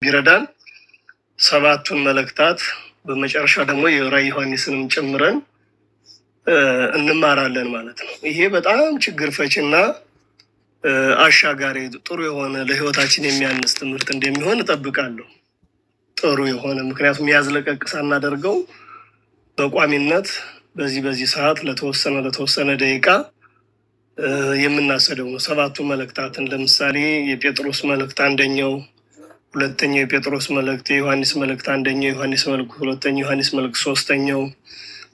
ቢረዳን ሰባቱን መልእክታት በመጨረሻ ደግሞ የራዕየ ዮሐንስንም ጨምረን እንማራለን ማለት ነው። ይሄ በጣም ችግር ፈችና አሻጋሪ ጥሩ የሆነ ለህይወታችን የሚያንስ ትምህርት እንደሚሆን እጠብቃለሁ። ጥሩ የሆነ ምክንያቱም ያዝለቀቅ ሳናደርገው በቋሚነት በዚህ ሰዓት ለተወሰነ ደቂቃ የምናሰደው ነው። ሰባቱ መልእክታትን ለምሳሌ የጴጥሮስ መልእክት አንደኛው፣ ሁለተኛው የጴጥሮስ መልእክት፣ የዮሐንስ መልእክት አንደኛው፣ የዮሐንስ መልእክት ሁለተኛው፣ የዮሐንስ መልእክት ሶስተኛው፣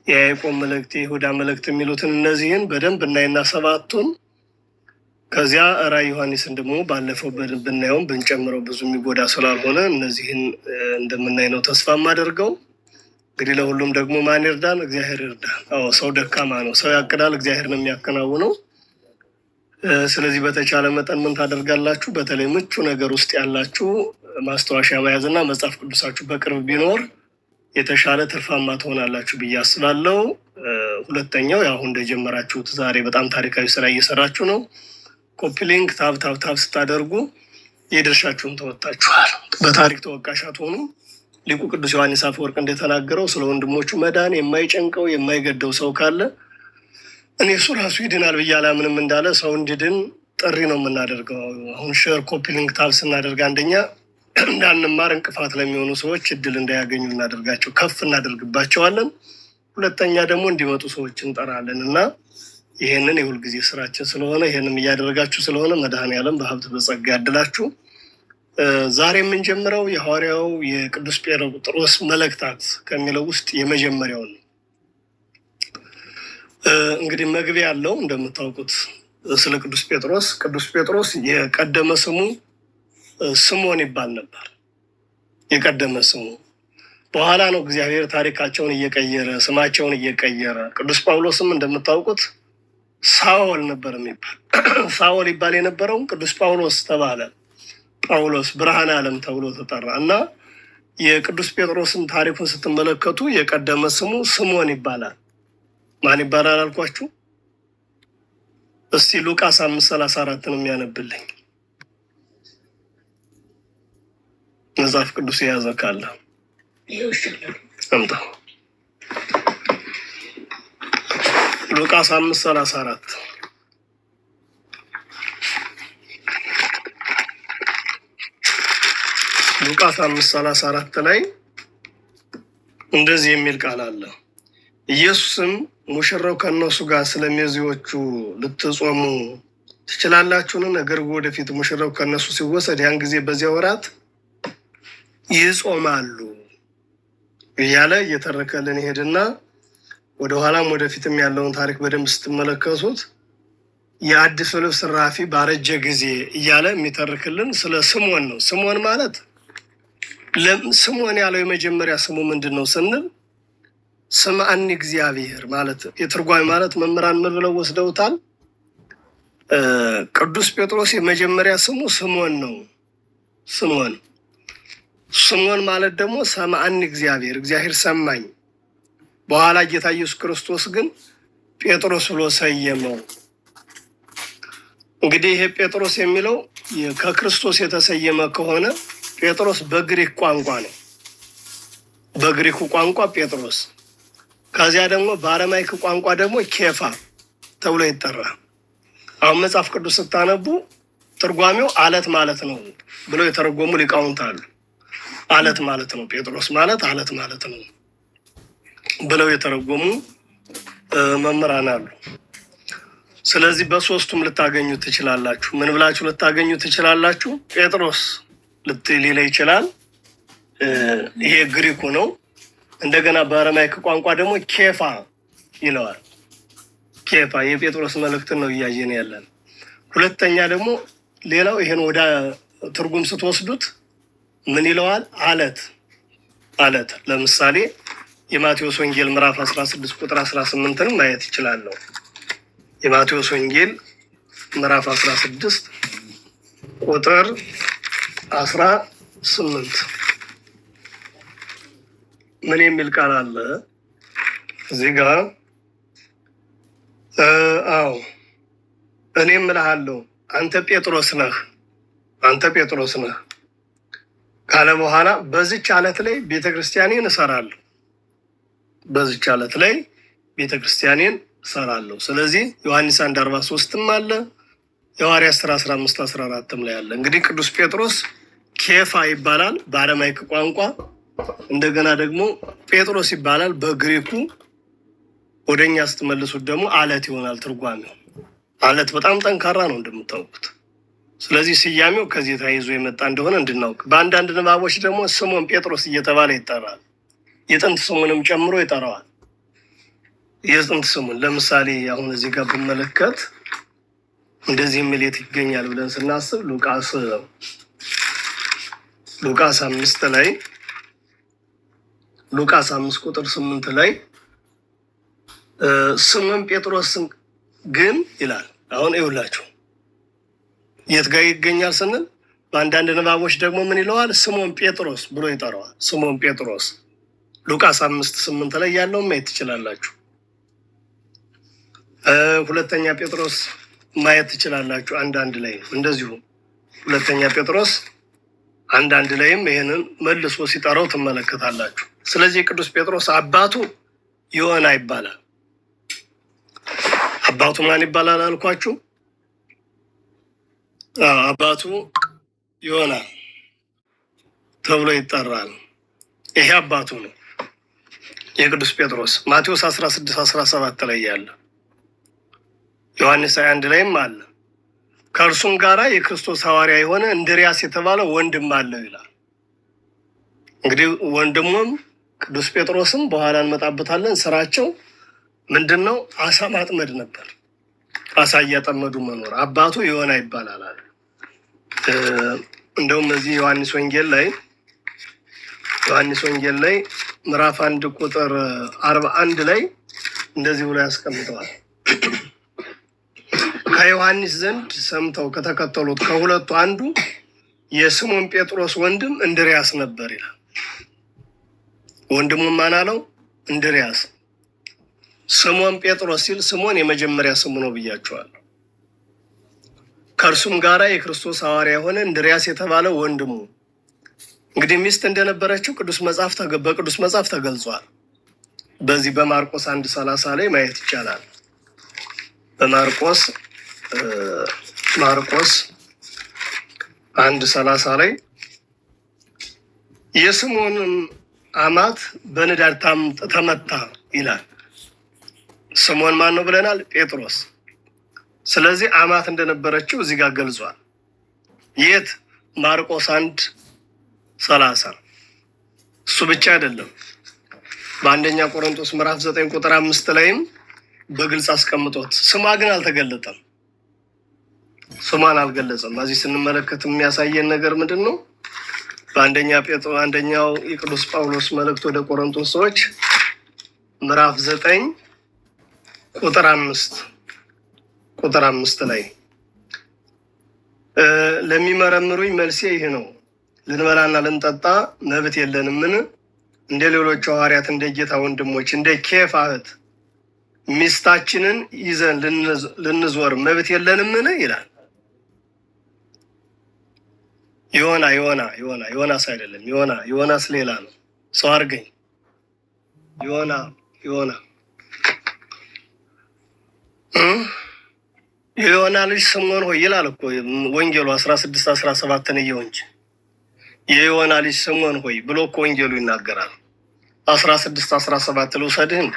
የያዕቆብ መልእክት፣ የይሁዳ መልእክት የሚሉትን እነዚህን በደንብ እናይና ሰባቱን ከዚያ ራዕየ ዮሐንስን ደግሞ ባለፈው ብናየውም ብንጨምረው ብዙ የሚጎዳ ስላልሆነ እነዚህን እንደምናይ ነው ተስፋ የማደርገው። እንግዲህ ለሁሉም ደግሞ ማን ይርዳን? እግዚአብሔር ይርዳን። አዎ ሰው ደካማ ነው። ሰው ያቅዳል፣ እግዚአብሔር ነው የሚያከናውነው። ስለዚህ በተቻለ መጠን ምን ታደርጋላችሁ? በተለይ ምቹ ነገር ውስጥ ያላችሁ ማስታወሻ መያዝና መጽሐፍ ቅዱሳችሁ በቅርብ ቢኖር የተሻለ ትርፋማ ትሆናላችሁ ብዬ አስባለሁ። ሁለተኛው ያው እንደጀመራችሁት ዛሬ በጣም ታሪካዊ ስራ እየሰራችሁ ነው። ኮፒ ሊንክ ታብ ስታደርጉ የድርሻችሁን ተወጣችኋል። በታሪክ ተወቃሽ አትሆኑም። ሊቁ ቅዱስ ዮሐንስ አፈወርቅ እንደተናገረው ስለ ወንድሞቹ መዳን የማይጨንቀው የማይገደው ሰው ካለ እኔ እሱ ራሱ ይድናል ብዬ አላምንም እንዳለ ሰው እንዲድን ጥሪ ነው የምናደርገው። አሁን ሼር ኮፒ ሊንክ ታብ ስናደርግ አንደኛ እንዳንማር እንቅፋት ለሚሆኑ ሰዎች እድል እንዳያገኙ እናደርጋቸው፣ ከፍ እናደርግባቸዋለን። ሁለተኛ ደግሞ እንዲመጡ ሰዎች እንጠራለን እና ይሄንን የሁልጊዜ ስራችን ስለሆነ ይሄንም እያደረጋችሁ ስለሆነ መድኃኔዓለም በሀብት በጸጋ ያድላችሁ። ዛሬ የምንጀምረው የሐዋርያው የቅዱስ ጴጥሮስ መልእክታት ከሚለው ውስጥ የመጀመሪያውን ነው። እንግዲህ መግቢያ ያለው እንደምታውቁት ስለ ቅዱስ ጴጥሮስ የቀደመ ስሙ ስምዖን ይባል ነበር። የቀደመ ስሙ በኋላ ነው እግዚአብሔር ታሪካቸውን እየቀየረ ስማቸውን እየቀየረ። ቅዱስ ጳውሎስም እንደምታውቁት ሳኦል ነበር የሚባል። ሳኦል ይባል የነበረው ቅዱስ ጳውሎስ ተባለ። ጳውሎስ ብርሃነ ዓለም ተብሎ ተጠራ እና የቅዱስ ጴጥሮስን ታሪኩን ስትመለከቱ የቀደመ ስሙ ስምዖን ይባላል። ማን ይባላል አልኳችሁ? እስቲ ሉቃስ 5:34 ነው የሚያነብልኝ መጽሐፍ ቅዱስ የያዘ ካለ አምጣ። ሉቃስ 5:34 ሉቃስ 5:34 ላይ እንደዚህ የሚል ቃል አለ። ኢየሱስም ሙሽራው ከእነሱ ጋር ስለሚዜዎቹ ልትጾሙ ትችላላችሁን? ነገር ወደፊት ሙሽራው ከእነሱ ሲወሰድ ያን ጊዜ በዚያ ወራት ይጾማሉ እያለ እየተረከልን ይሄድና ወደኋላም ወደፊትም ያለውን ታሪክ በደንብ ስትመለከቱት የአዲስ ልብስ ራፊ ባረጀ ጊዜ እያለ የሚተርክልን ስለ ስምዖን ነው። ስምዖን ማለት ስምዖን ያለው የመጀመሪያ ስሙ ምንድን ነው ስንል ስምዐኒ እግዚአብሔር ማለት የትርጓሜ ማለት መምህራን ምን ብለው ወስደውታል? ቅዱስ ጴጥሮስ የመጀመሪያ ስሙ ስምዖን ነው። ስምዖን ማለት ደግሞ ሰምዐኒ እግዚአብሔር ሰማኝ። በኋላ ጌታ ኢየሱስ ክርስቶስ ግን ጴጥሮስ ብሎ ሰየመው። እንግዲህ ይሄ ጴጥሮስ የሚለው ከክርስቶስ የተሰየመ ከሆነ ጴጥሮስ በግሪክ ቋንቋ ነው። በግሪኩ ቋንቋ ጴጥሮስ፣ ከዚያ ደግሞ በአረማይክ ቋንቋ ደግሞ ኬፋ ተብሎ ይጠራል። አሁን መጽሐፍ ቅዱስ ስታነቡ ትርጓሜው አለት ማለት ነው ብለው የተረጎሙ ሊቃውንት አሉ። አለት ማለት ነው፣ ጴጥሮስ ማለት አለት ማለት ነው ብለው የተረጎሙ መምህራን አሉ። ስለዚህ በሶስቱም ልታገኙ ትችላላችሁ። ምን ብላችሁ ልታገኙ ትችላላችሁ? ጴጥሮስ ሊል ይችላል። ይሄ ግሪኩ ነው። እንደገና በአረማይክ ቋንቋ ደግሞ ኬፋ ይለዋል። ኬፋ የጴጥሮስ መልእክትን ነው እያየን ያለን። ሁለተኛ ደግሞ ሌላው ይሄን ወደ ትርጉም ስትወስዱት ምን ይለዋል? አለት። ለምሳሌ የማቴዎስ ወንጌል ምዕራፍ 16 ቁጥር 18 ማየት ይችላለሁ። የማቴዎስ ወንጌል ምዕራፍ 16 ቁጥር 18 ምን የሚል ቃል አለ እዚህ ጋር? እኔም እልሃለሁ አንተ ጴጥሮስ ነህ። ካለ በኋላ በዚች ዓለት ላይ ቤተክርስቲያኔን እሰራለሁ፣ በዚች ዓለት ላይ ቤተክርስቲያኔን እሰራለሁ። ስለዚህ ዮሐንስ 1:43ም አለ፣ የሐዋርያት ሥራ 15:14 ላይ አለ። እንግዲህ ቅዱስ ጴጥሮስ ኬፋ ይባላል በአረማይክ ቋንቋ፣ እንደገና ደግሞ ጴጥሮስ ይባላል በግሪኩ። ወደኛ ስትመልሱት ደግሞ አለት ይሆናል ትርጓሜው። አለት በጣም ጠንካራ ነው እንደምታውቁት። ስለዚህ ስያሜው ከዚህ ተያይዞ የመጣ እንደሆነ እንድናውቅ። በአንዳንድ ንባቦች ደግሞ ስሞን ጴጥሮስ እየተባለ ይጠራል። የጥንት ስሙንም ጨምሮ ይጠራዋል። የጥንት ስሙን ለምሳሌ አሁን እዚህ ጋር ብንመለከት እንደዚህ የሚል ይገኛል ብለን ስናስብ ሉቃስ 5 ላይ ሉቃስ 5:8 ላይ ስሞን ጴጥሮስ ግን ይላል። አሁን ይውላችሁ የት ጋር ይገኛል ስንል በአንዳንድ ንባቦች ደግሞ ምን ይለዋል? ስሞን ጴጥሮስ ብሎ ይጠራዋል። ስሞን ጴጥሮስ ሉቃስ 5:8 ላይ ያለውን ማየት ትችላላችሁ። ሁለተኛ ጴጥሮስ ማየት ትችላላችሁ። አንዳንድ ላይ እንደዚሁ ሁለተኛ ጴጥሮስ አንዳንድ ላይም ይሄንን መልሶ ሲጠራው ትመለከታላችሁ። ስለዚህ ቅዱስ ጴጥሮስ አባቱ ዮና ይባላል። አባቱ ማን ይባላል አልኳችሁ? አባቱ ዮና ተብሎ ይጠራል። ይሄ አባቱ ነው የቅዱስ ጴጥሮስ። ማቴዎስ 16:17 ላይ ያለ፣ ዮሐንስ 21 ላይም አለ። ከእርሱም ጋራ የክርስቶስ ሐዋርያ የሆነ እንድርያስ የተባለ ወንድም አለው ይላል። እንግዲህ ወንድሙም ቅዱስ ጴጥሮስም በኋላ እንመጣበታለን። ስራቸው ምንድን ነው? አሳ ማጥመድ ነበር። አሳ እያጠመዱ መኖር። አባቱ ዮና ይባላል አለ። እንደውም እዚህ ዮሐንስ ወንጌል ላይ ምዕራፍ 1:41 ላይ እንደዚህ ብሎ ያስቀምጠዋል። ከዮሐንስ ዘንድ ሰምተው ከተከተሉት ከሁለቱ አንዱ የስሞን ጴጥሮስ ወንድም እንድርያስ ነበር ይላል። ወንድሙ ማን አለው? እንድርያስ። ስሞን ጴጥሮስ ሲል ስሞን የመጀመሪያ ስሙ ነው ብያቸዋለሁ። ከእርሱም ጋራ የክርስቶስ ሐዋርያ የሆነ እንድርያስ የተባለ ወንድሙ። እንግዲህ ሚስት እንደነበረችው በቅዱስ መጽሐፍ ተገልጿል። በዚህ በማርቆስ 1:30 ላይ ማየት ይቻላል። በማርቆስ 1:30 ላይ የስምዖንም አማት በንዳድ ተመታ ይላል። ስምዖን ማን ነው ብለናል? ጴጥሮስ። ስለዚህ አማት እንደነበረችው እዚህ ጋር ገልጿል። የት? ማርቆስ 1:30። እሱ ብቻ አይደለም። በአንደኛ ቆሮንቶስ ምዕራፍ 9:5 ላይም በግልጽ አስቀምጦት፣ ስሟ ግን አልተገለጠም። ስሟን አልገለጸም። እዚህ ስንመለከት የሚያሳየን ነገር ምንድን ነው? በአንደኛው የቅዱስ ጳውሎስ መልእክት ወደ ቆሮንቶስ ሰዎች ምዕራፍ 9:5 ላይ ለሚመረምሩኝ መልሴ ይህ ነው፣ ልንበላና ልንጠጣ መብት የለንምን? እንደ ሌሎቹ ሐዋርያት እንደ ጌታ ወንድሞች እንደ ኬፋ እህት ሚስታችንን ይዘን ልንዞር መብት የለንምን? ይላል። ዮናስ አይደለም። ዮናስ ሌላ ነው። ሰው አድርገኝ። የዮና ልጅ ስምዖን ሆይ ይላል እኮ ወንጌሉ 16:17 እየው እንጂ የዮና ልጅ ስምዖን ሆይ ብሎ እኮ ወንጌሉ ይናገራል። 16:17 ልውሰድህን?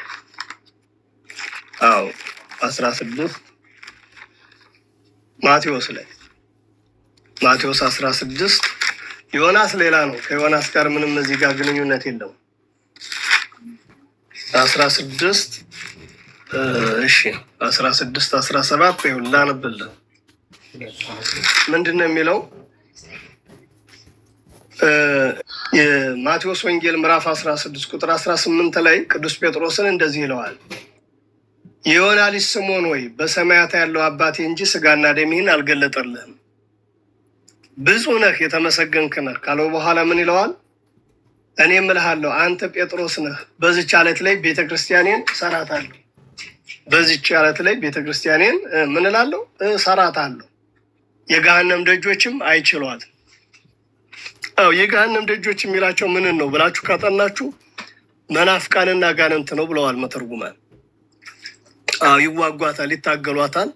አዎ 16 ማቴዎስ 16 ዮናስ ሌላ ነው። ከዮናስ ጋር ምንም እዚህ ጋር ግንኙነት የለውም። 16 እሺ 16:17 ይሁን ላነብልህ። ምንድን ነው የሚለው? የማቴዎስ ወንጌል ምዕራፍ 16:18 ላይ ቅዱስ ጴጥሮስን እንደዚህ ይለዋል። የዮና ልጅ ስምዖን ሆይ በሰማያት ያለው አባቴ እንጂ ስጋና ደም ይህን አልገለጠልህም። ብፁዕ ነህ የተመሰገንክ ነህ ካለው በኋላ ምን ይለዋል? እኔ እምልሃለሁ አንተ ጴጥሮስ ነህ፣ በዚች ዓለት ላይ ቤተክርስቲያኔን እሰራታለሁ። በዚች ዓለት ላይ ቤተክርስቲያኔን ምን እላለሁ? እሰራታለሁ። የገሃነም ደጆችም አይችሏትም። የገሃነም ደጆች የሚላቸው ምንን ነው ብላችሁ ካጠናችሁ መናፍቃንና አጋንንት ነው ብለዋል መተርጉማን። ይዋጓታል፣ ይታገሏታል፣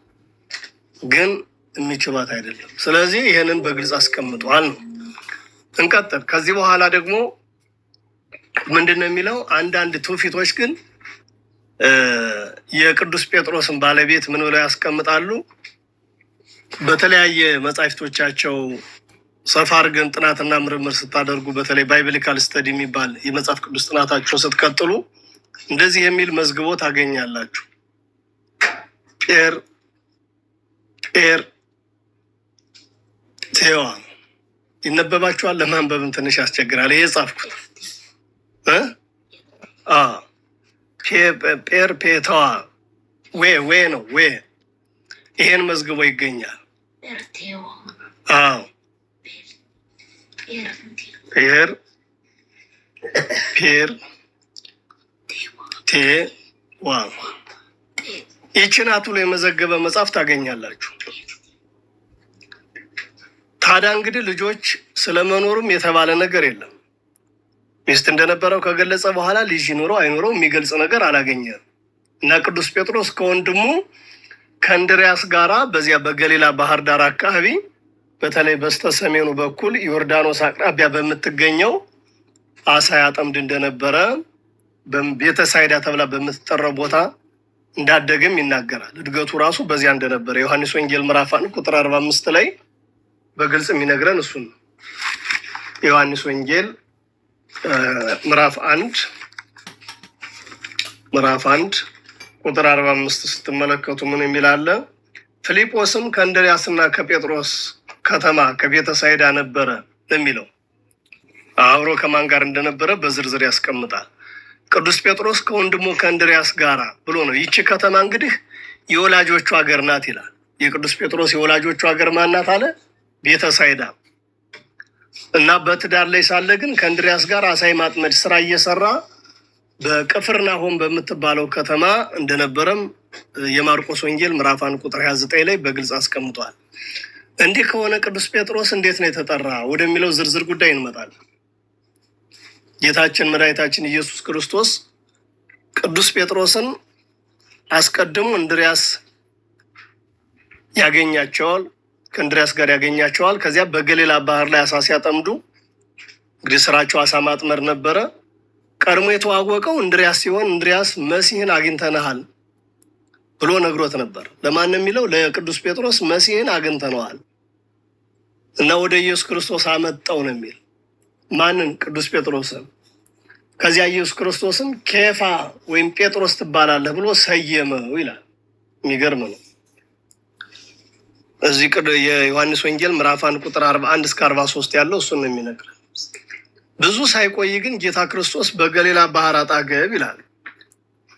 ግን የሚችሏት አይደለም። ስለዚህ ይህንን በግልጽ አስቀምጧል ነው። እንቀጥል። ከዚህ በኋላ ደግሞ ምንድን ነው የሚለው? አንዳንድ ትውፊቶች ግን የቅዱስ ጴጥሮስን ባለቤት ምን ብለው ያስቀምጣሉ? በተለያየ መጻሕፍቶቻቸው ሰፋ አድርገን ጥናትና ምርምር ስታደርጉ፣ በተለይ ባይብሊካል ስተዲ የሚባል የመጽሐፍ ቅዱስ ጥናታችሁን ስትቀጥሉ እንደዚህ የሚል መዝግቦ ታገኛላችሁ። ጴር ቴዋ ይነበባችኋል። ለማንበብም ትንሽ ያስቸግራል። ይሄ ጻፍኩት። ጴር ፔተዋ ዌ ነው ዌ ይሄን መዝግቦ ይገኛል። ፔር ቴዋ ይህችን አትሎ የመዘገበ መጽሐፍ ታገኛላችሁ። ታዲያ እንግዲህ ልጆች ስለመኖሩም የተባለ ነገር የለም። ሚስት እንደነበረው ከገለጸ በኋላ ልጅ ይኑረው አይኑረው የሚገልጽ ነገር አላገኘም። እና ቅዱስ ጴጥሮስ ከወንድሙ ከእንድርያስ ጋራ በዚያ በገሊላ ባህር ዳር አካባቢ በተለይ በስተሰሜኑ በኩል ዮርዳኖስ አቅራቢያ በምትገኘው አሳ ያጠምድ እንደነበረ ቤተሳይዳ ተብላ በምትጠራው ቦታ እንዳደገም ይናገራል። እድገቱ ራሱ በዚያ እንደነበረ ዮሐንስ ወንጌል ምዕራፍ 1 ቁጥር 45 ላይ በግልጽ የሚነግረን እሱን ነው። ዮሐንስ ወንጌል ምዕራፍ 1 ቁጥር 45 ስትመለከቱ ምን የሚል አለ? ፊልጶስም ከእንድርያስና ከጴጥሮስ ከተማ ከቤተሳይዳ ነበረ የሚለው አብሮ ከማን ጋር እንደነበረ በዝርዝር ያስቀምጣል። ቅዱስ ጴጥሮስ ከወንድሙ ከእንድርያስ ጋራ ብሎ ነው። ይቺ ከተማ እንግዲህ የወላጆቹ ሀገር ናት ይላል። የቅዱስ ጴጥሮስ የወላጆቹ ሀገር ማናት አለ? ቤተሳይዳ። እና በትዳር ላይ ሳለ ግን ከእንድርያስ ጋር አሳ ማጥመድ ስራ እየሰራ በቅፍርናሆም በምትባለው ከተማ እንደነበረም የማርቆስ ወንጌል ምዕራፍ 1 ቁጥር 29 ላይ በግልጽ አስቀምጧል። እንዲህ ከሆነ ቅዱስ ጴጥሮስ እንዴት ነው የተጠራ ወደሚለው ዝርዝር ጉዳይ እንመጣለን። ጌታችን መድኃኒታችን ኢየሱስ ክርስቶስ ቅዱስ ጴጥሮስን አስቀድሞ እንድርያስ ያገኛቸዋል፣ ከእንድርያስ ጋር ያገኛቸዋል። ከዚያ በገሊላ ባህር ላይ አሳ ሲያጠምዱ እንግዲህ ስራቸው አሳ ማጥመድ ነበረ። ቀድሞ የተዋወቀው እንድርያስ ሲሆን እንድርያስ መሲህን አግኝተንሃል ብሎ ነግሮት ነበር። ለማን የሚለው? ለቅዱስ ጴጥሮስ መሲህን አግኝተነዋል እና ወደ ኢየሱስ ክርስቶስ አመጣው ነው የሚል። ማንን? ቅዱስ ጴጥሮስን። ከዚያ ኢየሱስ ክርስቶስን ኬፋ ወይም ጴጥሮስ ትባላለህ ብሎ ሰየመው ይላል። የሚገርም ነው። እዚህ የዮሐንስ ወንጌል ምዕራፍ 1 ቁጥር 41 እስከ 43 ያለው እሱን ነው የሚነግረን። ብዙ ሳይቆይ ግን ጌታ ክርስቶስ በገሊላ ባህር አጠገብ ይላል፣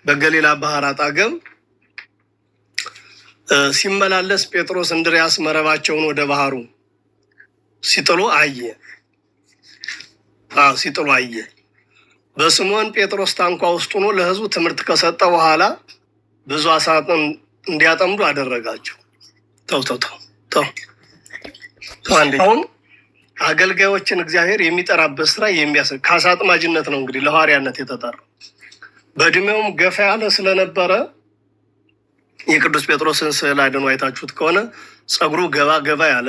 በገሊላ ባህር አጠገብ ሲመላለስ ጴጥሮስ እንድርያስ መረባቸውን ወደ ባህሩ ሲጥሉ አየ። በስምዖን ጴጥሮስ ታንኳ ውስጥ ሆኖ ለሕዝቡ ትምህርት ከሰጠ በኋላ ብዙ አሳ እንዲያጠምዱ አደረጋቸው። አሁን አገልጋዮችን እግዚአብሔር የሚጠራበት ስራ የሚያስብ ከአሳ አጥማጅነት ነው እንግዲህ ለሐዋርያነት የተጠራው። በእድሜውም ገፋ ያለ ስለነበረ የቅዱስ ጴጥሮስን ስዕል አድኖ አይታችሁት ከሆነ ጸጉሩ ገባ ያለ፣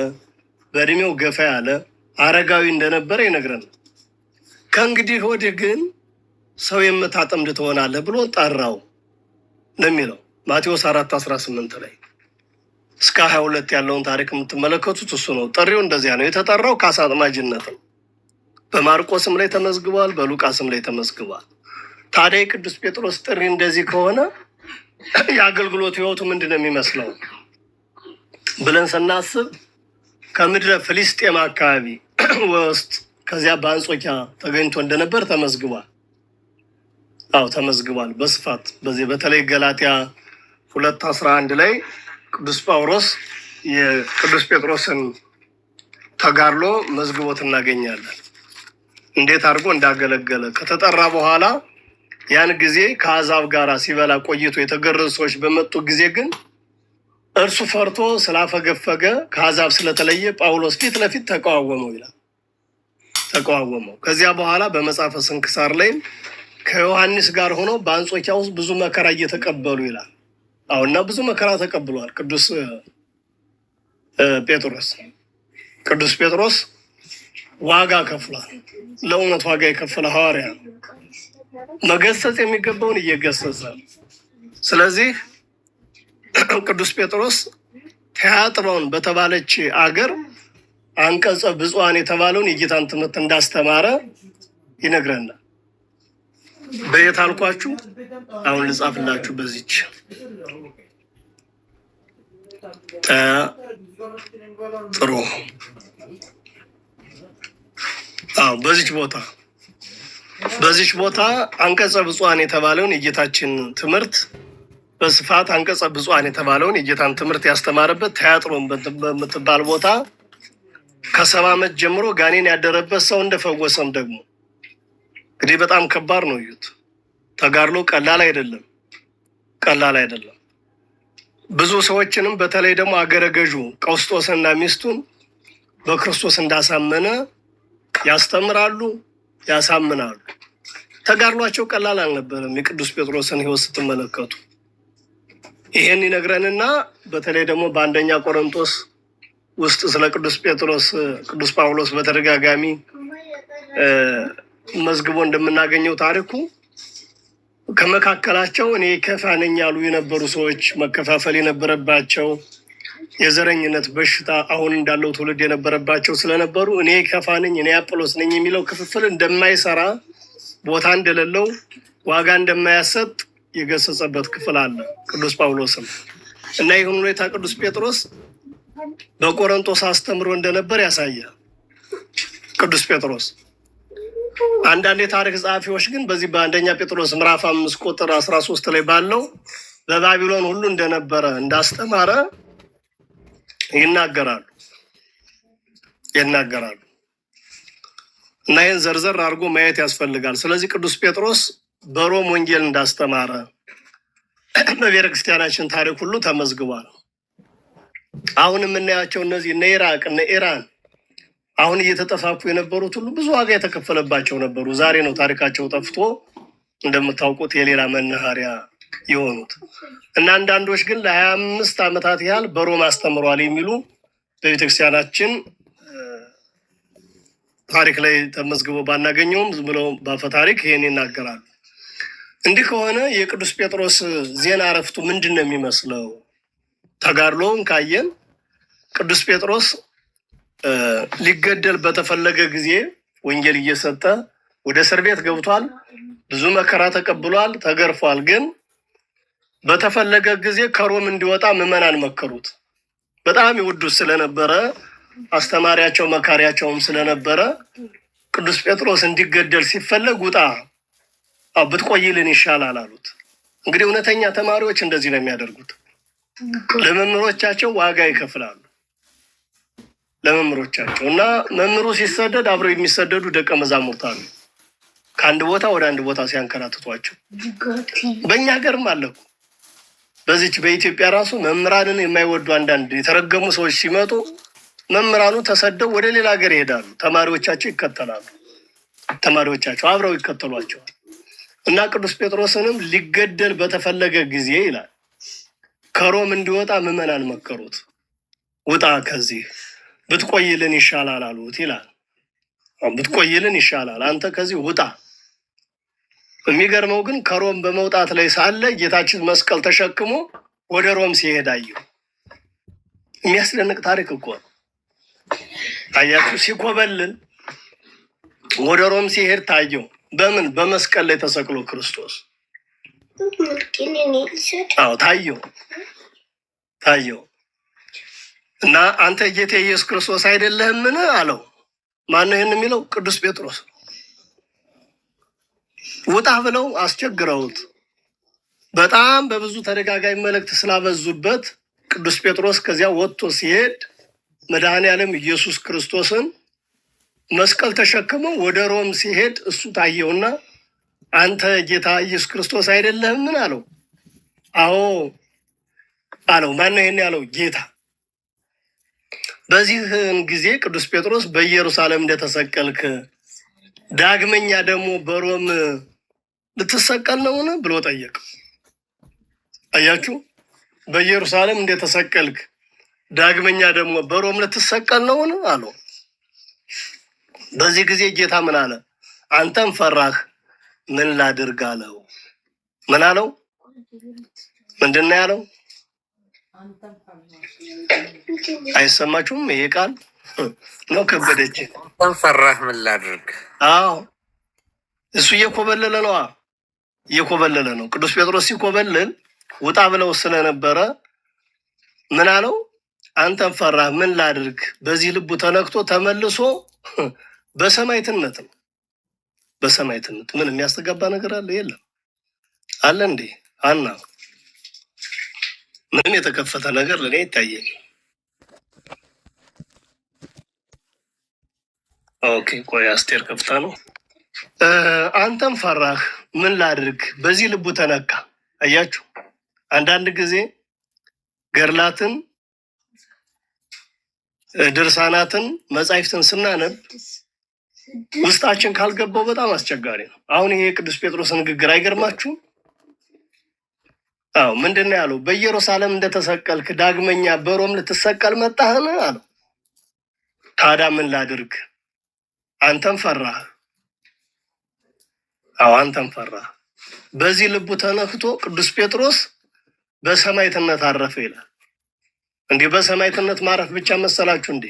በእድሜው ገፋ ያለ አረጋዊ እንደነበረ ይነግረናል። ከእንግዲህ ወዲህ ግን ሰው የምታጠምድ ትሆናለህ ብሎ ጠራው ነው የሚለው ማቴዎስ 4:18 ላይ እስከ 22 ያለውን ታሪክ የምትመለከቱት እሱ ነው። ጥሪው እንደዚያ ነው። የተጠራው ከአሳ አጥማጅነት ነው። በማርቆስም ላይ ተመዝግቧል፣ በሉቃስም ላይ ተመዝግቧል። ታዲያ የቅዱስ ጴጥሮስ ጥሪ እንደዚህ ከሆነ የአገልግሎት ህይወቱ ምንድን ነው የሚመስለው ብለን ስናስብ ከምድረ ፍልስጤም አካባቢ ውስጥ ከዚያ በአንጾኪያ ተገኝቶ እንደነበር ተመዝግቧል። ተመዝግቧል በስፋት በዚህ በተለይ ገላትያ 2:11 ላይ ቅዱስ ጳውሎስ የቅዱስ ጴጥሮስን ተጋድሎ መዝግቦት እናገኛለን። እንዴት አድርጎ እንዳገለገለ ከተጠራ በኋላ ያን ጊዜ ከአሕዛብ ጋር ሲበላ ቆይቶ የተገረዙ ሰዎች በመጡ ጊዜ ግን እርሱ ፈርቶ ስላፈገፈገ ከአሕዛብ ስለተለየ ጳውሎስ ፊት ለፊት ተቃወመው ይላል። ተቃወመው። ከዚያ በኋላ በመጽሐፈ ስንክሳር ላይም ከዮሐንስ ጋር ሆነው በአንጾኪያ ውስጥ ብዙ መከራ እየተቀበሉ ይላል። አሁንና ብዙ መከራ ተቀብሏል ቅዱስ ጴጥሮስ። ቅዱስ ጴጥሮስ ዋጋ ከፍሏል። ለእውነት ዋጋ የከፈለ ሐዋርያ ነው። መገሰጽ የሚገባውን እየገሰጸ። ስለዚህ ቅዱስ ጴጥሮስ ቲያጥሮን በተባለች አገር አንቀጸ ብፁዓን የተባለውን የጌታን ትምህርት እንዳስተማረ ይነግረናል። በየት አልኳችሁ? አሁን ልጻፍላችሁ። በዚች ጥሩ በዚች ቦታ አንቀጸ ብፁዓን የተባለውን የጌታችን ትምህርት በስፋት አንቀጸ ብፁዓን የተባለውን የጌታን ትምህርት ያስተማረበት ቲያጥሮን በምትባል ቦታ ከ70 ዓመት ጀምሮ ጋኔን ያደረበት ሰው እንደፈወሰም ደግሞ እንግዲህ በጣም ከባድ ነው። እዩት። ተጋድሎ ቀላል አይደለም። ብዙ ሰዎችንም በተለይ ደግሞ አገረ ገዡ ቀውስጦስና ሚስቱን በክርስቶስ እንዳሳመነ ያስተምራሉ፣ ያሳምናሉ። ተጋድሏቸው ቀላል አልነበረም። የቅዱስ ጴጥሮስን ሕይወት ስትመለከቱ ይሄን ይነግረንና በተለይ ደግሞ በአንደኛ ቆሮንቶስ ውስጥ ስለ ቅዱስ ጴጥሮስ ቅዱስ ጳውሎስ በተደጋጋሚ መዝግቦ እንደምናገኘው ታሪኩ ከመካከላቸው እኔ ከፋ ነኝ ያሉ የነበሩ ሰዎች፣ መከፋፈል የነበረባቸው የዘረኝነት በሽታ አሁን እንዳለው ትውልድ የነበረባቸው ስለነበሩ እኔ ከፋ ነኝ እኔ አጵሎስ ነኝ የሚለው ክፍፍል እንደማይሰራ፣ ቦታ እንደሌለው፣ ዋጋ እንደማያሰጥ የገሰጸበት ክፍል አለ ቅዱስ ጳውሎስም እና ይህን ሁኔታ ቅዱስ ጴጥሮስ በቆሮንቶስ አስተምሮ እንደነበር ያሳያል። ቅዱስ ጴጥሮስ አንዳንድ የታሪክ ጸሐፊዎች ግን በዚህ በአንደኛ ጴጥሮስ ምዕራፍ 5 ቁጥር 13 ላይ ባለው በባቢሎን ሁሉ እንደነበረ እንዳስተማረ ይናገራሉ እና ይህን ዘርዘር አድርጎ ማየት ያስፈልጋል። ስለዚህ ቅዱስ ጴጥሮስ በሮም ወንጌል እንዳስተማረ በቤተ ክርስቲያናችን ታሪክ ሁሉ ተመዝግቧል። አሁን የምናያቸው እነዚህ እነ ኢራቅ እነ ኢራን አሁን እየተጠፋፉ የነበሩት ሁሉ ብዙ ዋጋ የተከፈለባቸው ነበሩ። ዛሬ ነው ታሪካቸው ጠፍቶ እንደምታውቁት የሌላ መናኸሪያ የሆኑት እና አንዳንዶች ግን ለ25 ዓመታት ያህል በሮም አስተምሯል የሚሉ በቤተክርስቲያናችን ታሪክ ላይ ተመዝግቦ ባናገኘውም ዝም ብለው ባፈ ታሪክ ይሄን ይናገራሉ። እንዲህ ከሆነ የቅዱስ ጴጥሮስ ዜና እረፍቱ ምንድን ነው የሚመስለው? ተጋድሎውን ካየን ቅዱስ ጴጥሮስ ሊገደል በተፈለገ ጊዜ ወንጌል እየሰጠ ወደ እስር ቤት ገብቷል። ብዙ መከራ ተቀብሏል፣ ተገርፏል። ግን በተፈለገ ጊዜ ከሮም እንዲወጣ ምዕመናን መከሩት። በጣም ይወዱት ስለነበረ አስተማሪያቸው መካሪያቸውም ስለነበረ ቅዱስ ጴጥሮስ እንዲገደል ሲፈለግ ውጣ፣ ብትቆይልን ይሻላል አሉት። እንግዲህ እውነተኛ ተማሪዎች እንደዚህ ነው የሚያደርጉት። ለመምህሮቻቸው ዋጋ ይከፍላሉ። ለመምህሮቻቸው እና መምህሩ ሲሰደድ አብረው የሚሰደዱ ደቀ መዛሙርት አሉ። ከአንድ ቦታ ወደ አንድ ቦታ ሲያንከራትቷቸው በእኛ ሀገርም አለ እኮ። በዚች በኢትዮጵያ ራሱ መምህራንን የማይወዱ አንዳንድ የተረገሙ ሰዎች ሲመጡ መምህራኑ ተሰደው ወደ ሌላ ሀገር ይሄዳሉ። ተማሪዎቻቸው ይከተላሉ። ተማሪዎቻቸው አብረው ይከተሏቸዋል። እና ቅዱስ ጴጥሮስንም ሊገደል በተፈለገ ጊዜ ይላል ከሮም እንዲወጣ ምዕመናን መከሩት። ውጣ ከዚህ ብትቆይልን ይሻላል አሉት ይላል። ብትቆይልን ይሻላል፣ አንተ ከዚህ ውጣ። የሚገርመው ግን ከሮም በመውጣት ላይ ሳለ ጌታችን መስቀል ተሸክሞ ወደ ሮም ሲሄድ አየው። የሚያስደንቅ ታሪክ እኮ ነው። አያችሁ፣ ሲኮበልል ወደ ሮም ሲሄድ ታየው። በምን? በመስቀል ላይ ተሰቅሎ ክርስቶስ። አዎ ታየው። እና አንተ ጌታ ኢየሱስ ክርስቶስ አይደለህምን አለው። ማነው ይህን የሚለው? ቅዱስ ጴጥሮስ። ውጣ ብለው አስቸግረውት በጣም በብዙ ተደጋጋሚ መልእክት ስላበዙበት ቅዱስ ጴጥሮስ ከዚያ ወጥቶ ሲሄድ መድኃኔዓለም ኢየሱስ ክርስቶስን መስቀል ተሸክመው ወደ ሮም ሲሄድ እሱ ታየውና አንተ ጌታ ኢየሱስ ክርስቶስ አይደለህምን አለው። አዎ አለው። ማነው ይሄን ያለው? ጌታ። በዚህን ጊዜ ቅዱስ ጴጥሮስ በኢየሩሳሌም እንደተሰቀልክ ዳግመኛ ደግሞ በሮም ልትሰቀል ነውን ብሎ ጠየቅ። አያችሁ፣ በኢየሩሳሌም እንደተሰቀልክ ዳግመኛ ደግሞ በሮም ልትሰቀል ነውን አለው። በዚህ ጊዜ ጌታ ምን አለ? አንተም ፈራህ፣ ምን ላድርግ አለው። ምን አለው? ምንድን ነው ያለው? አይሰማችሁም? ይሄ ቃል ነው ከበደች። አንተም ፈራህ፣ ምን ላድርግ? አዎ እሱ እየኮበለለ ነዋ፣ እየኮበለለ ነው። ቅዱስ ጴጥሮስ ሲኮበልል ውጣ ብለው ስለነበረ ምን አለው? አንተም ፈራህ፣ ምን ላድርግ። በዚህ ልቡ ተነክቶ ተመልሶ በሰማዕትነት ነው። በሰማዕትነት ምን የሚያስተጋባ ነገር አለ? የለም አለ እንዴ? አና ምንም የተከፈተ ነገር ለኔ ይታየኝ። ኦኬ ቆይ አስቴር ከፍታ ነው። አንተም ፈራህ፣ ምን ላድርግ። በዚህ ልቡ ተነካ። አያችሁ፣ አንዳንድ ጊዜ ገድላትን፣ ድርሳናትን፣ መጻሕፍትን ስናነብ ውስጣችን ካልገባው በጣም አስቸጋሪ ነው። አሁን ይሄ የቅዱስ ጴጥሮስ ንግግር አይገርማችሁም? አዎ ምንድን ነው ያለው? በኢየሩሳሌም እንደተሰቀልክ ዳግመኛ በሮም ልትሰቀል መጣህን አለው። ታዲያ ምን ላድርግ? አንተም ፈራህ። አዎ አንተም ፈራህ። በዚህ ልቡ ተነክቶ ቅዱስ ጴጥሮስ በሰማዕትነት አረፈ ይላል። እንዲህ በሰማዕትነት ማረፍ ብቻ መሰላችሁ እንዴ?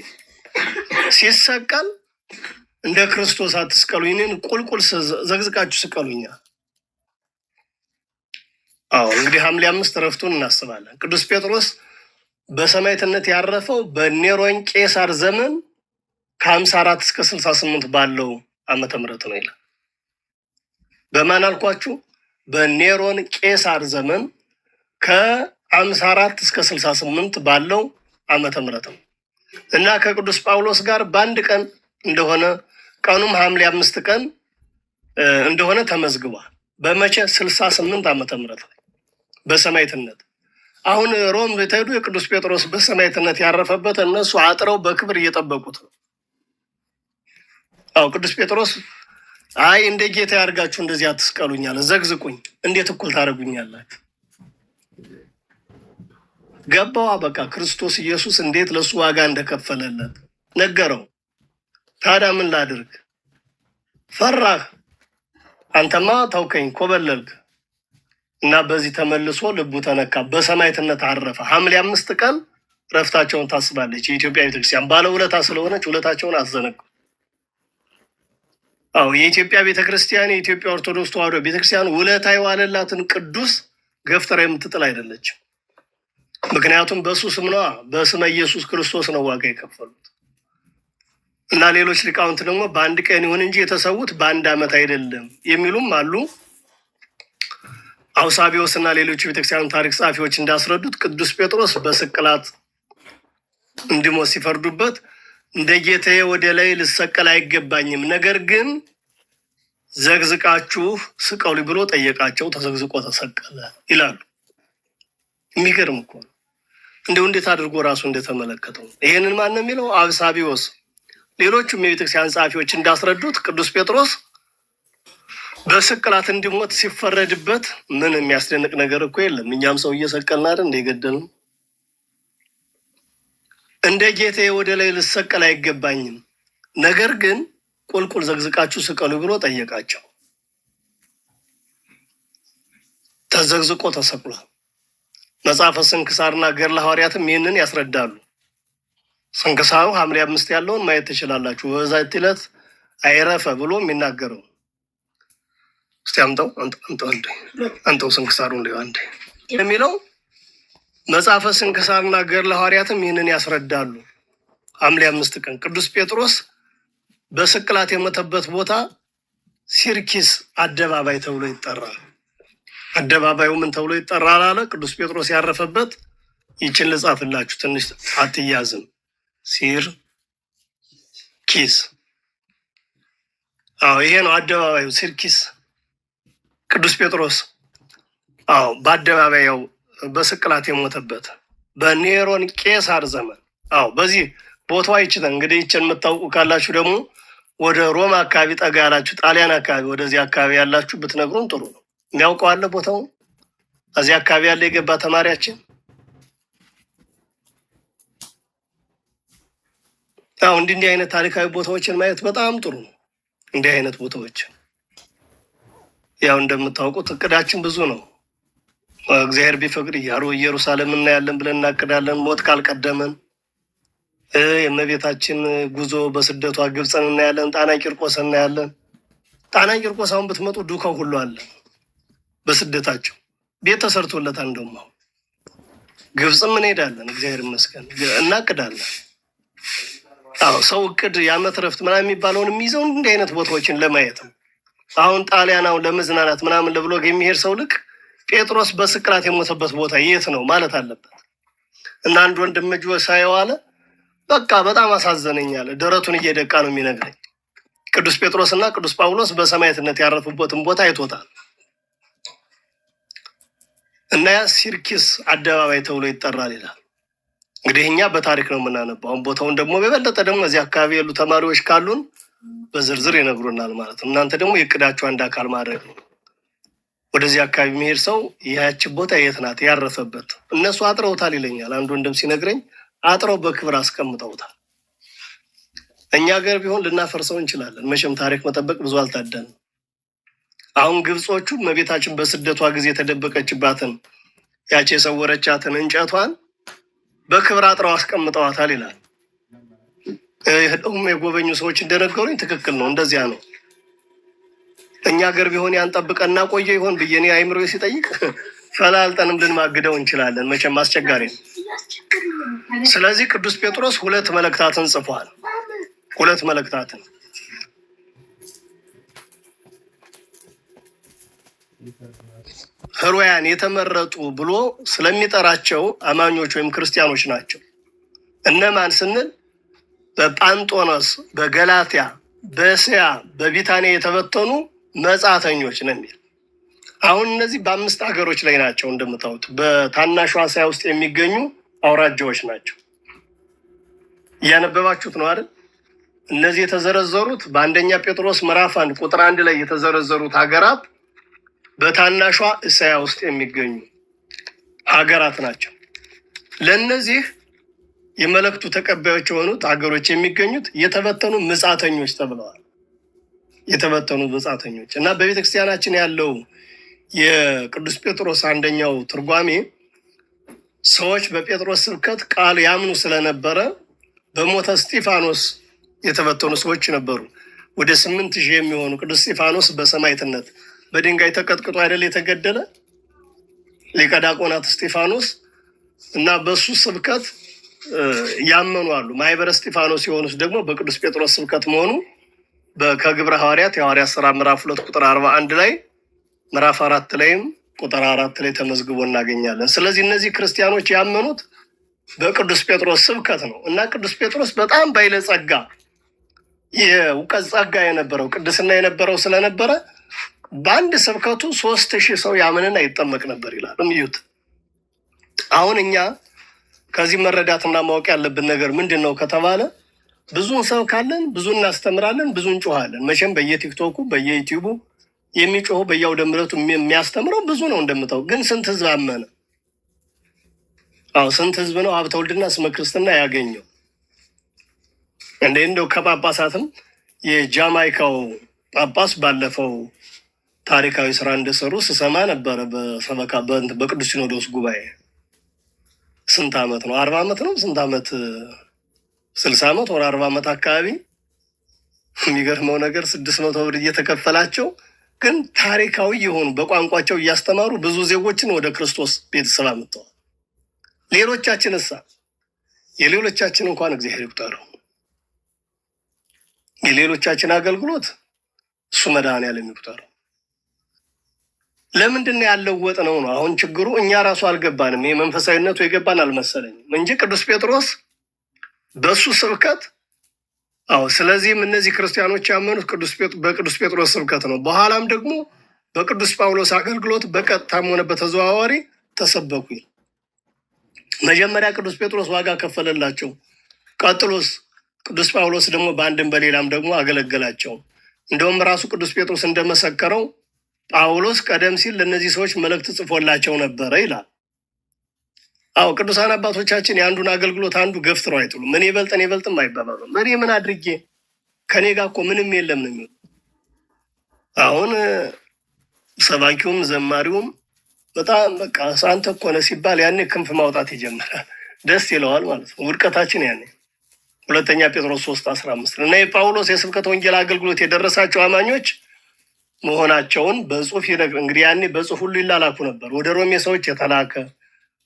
ሲሰቀል እንደ ክርስቶስ አትስቀሉኝ፣ እኔን ቁልቁል ዘግዝቃችሁ ስቀሉኛ። አዎ እንግዲህ ሐምሌ 5 ዕረፍቱን እናስባለን። ቅዱስ ጴጥሮስ በሰማዕትነት ያረፈው በኔሮን ቄሳር ዘመን ከ54 እስከ 68 ባለው ዓመተ ምህረት ነው ይላል። በማን አልኳችሁ? በኔሮን ቄሳር ዘመን ከ54 እስከ 68 ባለው ዓመተ ምህረት ነው እና ከቅዱስ ጳውሎስ ጋር በአንድ ቀን እንደሆነ ቀኑም ሐምሌ 5 ቀን እንደሆነ ተመዝግቧል። በመቼ? 68 ዓመተ ምህረት ላይ በሰማዕትነት። አሁን ሮም ብትሄዱ የቅዱስ ጴጥሮስ በሰማዕትነት ያረፈበት እነሱ አጥረው በክብር እየጠበቁት ነው። አዎ ቅዱስ ጴጥሮስ አይ እንደ ጌታ ያርጋችሁ እንደዚህ አትስቀሉኛል፣ ዘግዝቁኝ፣ እንዴት እኩል ታደርጉኛላችሁ? ገባዋ በቃ ክርስቶስ ኢየሱስ እንዴት ለሱ ዋጋ እንደከፈለለት ነገረው። ታዲያ ምን ላድርግ? ፈራህ፣ አንተማ ተውከኝ፣ ኮበለልክ እና በዚህ ተመልሶ ልቡ ተነካ፣ በሰማዕትነት አረፈ። ሐምሌ 5 ቀን ዕረፍታቸውን ታስባለች የኢትዮጵያ ቤተክርስቲያን። ባለውለታ ስለሆነች ውለታቸውን አትዘነጉ። አዎ የኢትዮጵያ ቤተክርስቲያን፣ የኢትዮጵያ ኦርቶዶክስ ተዋሕዶ ቤተክርስቲያን ውለታ የዋለላትን ቅዱስ ገፍትራ የምትጥል አይደለችም። ምክንያቱም በሱ ስም ነዋ፣ በስመ ኢየሱስ ክርስቶስ ነው ዋጋ የከፈሉት። እና ሌሎች ሊቃውንት ደግሞ በአንድ ቀን ይሁን እንጂ የተሰዉት በአንድ ዓመት አይደለም የሚሉም አሉ። አውሳቢዎስ እና ሌሎች ቤተክርስቲያኑ ታሪክ ጸሐፊዎች እንዳስረዱት ቅዱስ ጴጥሮስ በስቅላት እንዲሞት ሲፈርዱበት እንደ ጌታዬ ወደ ላይ ልሰቀል አይገባኝም፣ ነገር ግን ዘግዝቃችሁ ስቀሉ ብሎ ጠየቃቸው። ተዘግዝቆ ተሰቀለ ይላሉ። የሚገርም እኮ ነው። እንደው እንዴት አድርጎ ራሱ እንደተመለከተው። ይሄንን ማን ነው የሚለው? አውሳቢዎስ። ሌሎቹም የቤተክርስቲያን ጸሐፊዎች እንዳስረዱት ቅዱስ ጴጥሮስ በስቅላት እንዲሞት ሲፈረድበት ምን የሚያስደንቅ ነገር እኮ የለም። እኛም ሰው እየሰቀልን አይደል እንደ ገደልን። እንደ ጌታዬ ወደ ላይ ልሰቀል አይገባኝም፣ ነገር ግን ቁልቁል ዘግዝቃችሁ ስቀሉ ብሎ ጠየቃቸው። ተዘግዝቆ ተሰቅሏል። መጽሐፈ ስንክሳርና ገድለ ሐዋርያትም ይህንን ያስረዳሉ። ስንክሳሩ ሐምሌ 5 ያለውን ማየት ትችላላችሁ። በዛቲ ዕለት አይረፈ ብሎ የሚናገረው እስቲ አንተው ስንክሳሩ አንዴ የሚለው መጽሐፈ ስንክሳርና ገድለ ሐዋርያትም ይህንን ያስረዳሉ። ሐምሌ 5 ቀን ቅዱስ ጴጥሮስ በስቅላት የሞተበት ቦታ ሲርኪስ አደባባይ ተብሎ ይጠራል። አደባባዩ ምን ተብሎ ይጠራል አለ? ቅዱስ ጴጥሮስ ያረፈበት ይችን ልጻፍላችሁ፣ ትንሽ አትያዝም። ሲርኪስ። አዎ ይሄ ነው አደባባዩ፣ ሲርኪስ። ቅዱስ ጴጥሮስ አዎ በአደባባዩ በስቅላት የሞተበት በኔሮን ቄሳር ዘመን። አዎ በዚህ ቦታዋ ይችላል። እንግዲህ ይችን የምታውቁ ካላችሁ ደግሞ ወደ ሮማ አካባቢ ጠጋ ያላችሁ፣ ጣሊያን አካባቢ ወደዚህ አካባቢ ያላችሁ ብትነግሩን ጥሩ ነው። የሚያውቀው አለ ቦታውን? እዚህ አካባቢ ያለ የገባ ተማሪያችን አሁን እንዲህ አይነት ታሪካዊ ቦታዎችን ማየት በጣም ጥሩ ነው። እንዲህ አይነት ቦታዎች ያው እንደምታውቁት እቅዳችን ብዙ ነው። እግዚአብሔር ቢፈቅድ ኢየሩሳሌም እናያለን ብለን እናቅዳለን። ሞት ካልቀደመን የእመቤታችን ጉዞ በስደቷ ግብፅን እናያለን። ጣና ቂርቆስ እናያለን። ጣና ቂርቆስ አሁን ብትመጡ ዱካው ሁሉ አለ። በስደታቸው ቤት ተሰርቶለታል። እንደውም አሁን ግብፅም እንሄዳለን። እግዚአብሔር ይመስገን እናቅዳለን። አዎ ሰው እቅድ የዓመት ረፍት ምናምን የሚባለውን የሚይዘው እንዲህ አይነት ቦታዎችን ለማየት ነው። አሁን ጣሊያን አሁን ለመዝናናት ምናምን ለብሎግ የሚሄድ ሰው ልክ ጴጥሮስ በስቅላት የሞተበት ቦታ የት ነው ማለት አለበት። እና አንድ ወንድም ልጅ ሳየው አለ በቃ በጣም አሳዘነኝ አለ። ደረቱን እየደቃ ነው የሚነግረኝ። ቅዱስ ጴጥሮስ እና ቅዱስ ጳውሎስ በሰማዕትነት ያረፉበትን ቦታ አይቶታል። እና ያ ሲርኪስ አደባባይ ተብሎ ይጠራል ይላል። እንግዲህ እኛ በታሪክ ነው የምናነባው። አሁን ቦታውን ደግሞ በበለጠ ደግሞ እዚህ አካባቢ ያሉ ተማሪዎች ካሉን በዝርዝር ይነግሩናል ማለት ነው። እናንተ ደግሞ የእቅዳችሁ አንድ አካል ማድረግ ነው። ወደዚህ አካባቢ የሚሄድ ሰው ያቺ ቦታ የት ናት ያረፈበት? እነሱ አጥረውታል ይለኛል አንድ ወንድም ሲነግረኝ። አጥረው በክብር አስቀምጠውታል። እኛ ሀገር ቢሆን ልናፈርሰው እንችላለን። መቼም ታሪክ መጠበቅ ብዙ አልታደንም። አሁን ግብጾቹ እመቤታችን በስደቷ ጊዜ የተደበቀችባትን ያቺ የሰወረቻትን እንጨቷን በክብር አጥረው አስቀምጠዋታል ይላል። ደግሞ የጎበኙ ሰዎች እንደነገሩኝ ትክክል ነው፣ እንደዚያ ነው። እኛ ሀገር ቢሆን ያን ጠብቀን እናቆየ ይሆን ብዬ እኔ አይምሮ ሲጠይቅ ፈላልጠንም ልንማግደው እንችላለን። መቼም አስቸጋሪ ነው። ስለዚህ ቅዱስ ጴጥሮስ 2 መልእክታትን ጽፏል። 2 መልእክታትን ሕሩያን የተመረጡ ብሎ ስለሚጠራቸው አማኞች ወይም ክርስቲያኖች ናቸው። እነማን ስንል በጳንጦኖስ፣ በገላትያ፣ በእስያ፣ በቢታንያ የተበተኑ መጻተኞች ነው የሚል። አሁን እነዚህ በ5 ሀገሮች ላይ ናቸው እንደምታዩት። በታናሿ እስያ ውስጥ የሚገኙ አውራጃዎች ናቸው። እያነበባችሁት ነው አይደል? እነዚህ የተዘረዘሩት በአንደኛ ጴጥሮስ ምዕራፍ 1 ቁጥር 1 ላይ የተዘረዘሩት ሀገራት በታናሿ እስያ ውስጥ የሚገኙ ሀገራት ናቸው። ለእነዚህ የመልእክቱ ተቀባዮች የሆኑት ሀገሮች የሚገኙት የተበተኑ ምጻተኞች ተብለዋል። የተበተኑ ምጻተኞች እና በቤተክርስቲያናችን ያለው የቅዱስ ጴጥሮስ አንደኛው ትርጓሜ ሰዎች በጴጥሮስ ስብከት ቃል ያምኑ ስለነበረ በሞተ እስጢፋኖስ የተበተኑ ሰዎች ነበሩ። ወደ 8,000 የሚሆኑ ቅዱስ እስጢፋኖስ በሰማዕትነት በድንጋይ ተቀጥቅጦ አይደል የተገደለ ሊቀ ዲያቆናት እስጢፋኖስ እና በሱ ስብከት ያመኑ አሉ። ማህበረ እስጢፋኖስ የሆኑት ደግሞ በቅዱስ ጴጥሮስ ስብከት መሆኑ ከግብረ ሐዋርያት የሐዋርያት ሥራ ምዕራፍ 2 ቁጥር 41 ላይ ምዕራፍ 4 ላይም ቁጥር 4 ላይ ተመዝግቦ እናገኛለን። ስለዚህ እነዚህ ክርስቲያኖች ያመኑት በቅዱስ ጴጥሮስ ስብከት ነው እና ቅዱስ ጴጥሮስ በጣም ባለጸጋ የእውቀት ጸጋ የነበረው ቅድስና የነበረው ስለነበረ በአንድ ስብከቱ 3,000 ሰው ያምንና ይጠመቅ ነበር ይላል። እዩት። አሁን እኛ ከዚህ መረዳትና ማወቅ ያለብን ነገር ምንድን ነው ከተባለ ብዙ እንሰብካለን፣ ብዙ እናስተምራለን፣ ብዙ እንጮሃለን። መቼም በየቲክቶኩ በየዩቲዩቡ የሚጮሁ በየአውደ ምሕረቱ የሚያስተምረው ብዙ ነው እንደምታው። ግን ስንት ህዝብ አመነ? አዎ ስንት ህዝብ ነው ሀብተ ወልድና ስመ ክርስትና ያገኘው? እንደው ከጳጳሳትም የጃማይካው ጳጳስ ባለፈው ታሪካዊ ስራ እንደሰሩ ስሰማ ነበረ በሰበካ በቅዱስ ሲኖዶስ ጉባኤ። ስንት ዓመት ነው? 40 ዓመት ነው? ስንት ዓመት? 60 ዓመት ወር 40 ዓመት አካባቢ። የሚገርመው ነገር 600 ብር እየተከፈላቸው ግን ታሪካዊ የሆኑ በቋንቋቸው እያስተማሩ ብዙ ዜጎችን ወደ ክርስቶስ ቤተሰብ አምጥተዋል። ሌሎቻችን እሳ የሌሎቻችን እንኳን እግዚአብሔር ይቁጠረው። የሌሎቻችን አገልግሎት እሱ መድኃኔዓለም ይቁጠረው። ለምንድን ነው ያለወጥ ነው? አሁን ችግሩ እኛ ራሱ አልገባንም። የመንፈሳዊነቱ የገባን አልመሰለኝም እንጂ ቅዱስ ጴጥሮስ በሱ ስብከት ስለዚህም እነዚህ ክርስቲያኖች ያመኑት በቅዱስ ጴጥሮስ ስብከት ነው። በኋላም ደግሞ በቅዱስ ጳውሎስ አገልግሎት በቀጥታም ሆነ በተዘዋዋሪ ተሰበኩ። መጀመሪያ ቅዱስ ጴጥሮስ ዋጋ ከፈለላቸው። ቀጥሎስ ቅዱስ ጳውሎስ ደግሞ በአንድም በሌላም ደግሞ አገለገላቸው። እንደውም ራሱ ቅዱስ ጴጥሮስ እንደመሰከረው ጳውሎስ ቀደም ሲል ለእነዚህ ሰዎች መልእክት ጽፎላቸው ነበረ ይላል። አዎ ቅዱሳን አባቶቻችን የአንዱን አገልግሎት አንዱ ገፍትረው አይጥሉም። እኔ ይበልጥም አይባባሉም። እኔ ምን አድርጌ ከኔ ጋር እኮ ምንም የለም ነው የሚሉ። አሁን ሰባኪውም ዘማሪውም በጣም በቃ አንተ እኮ ነህ ሲባል ያኔ ክንፍ ማውጣት ይጀምራል። ደስ ይለዋል ማለት ነው። ውድቀታችን ያኔ ሁለተኛ ጴጥሮስ 3:15 እና የጳውሎስ የስብከተ ወንጌል አገልግሎት የደረሳቸው አማኞች መሆናቸውን በጽሁፍ ይነግር። እንግዲህ ያኔ በጽሁፍ ሁሉ ይላላኩ ነበር። ወደ ሮሜ ሰዎች የተላከ፣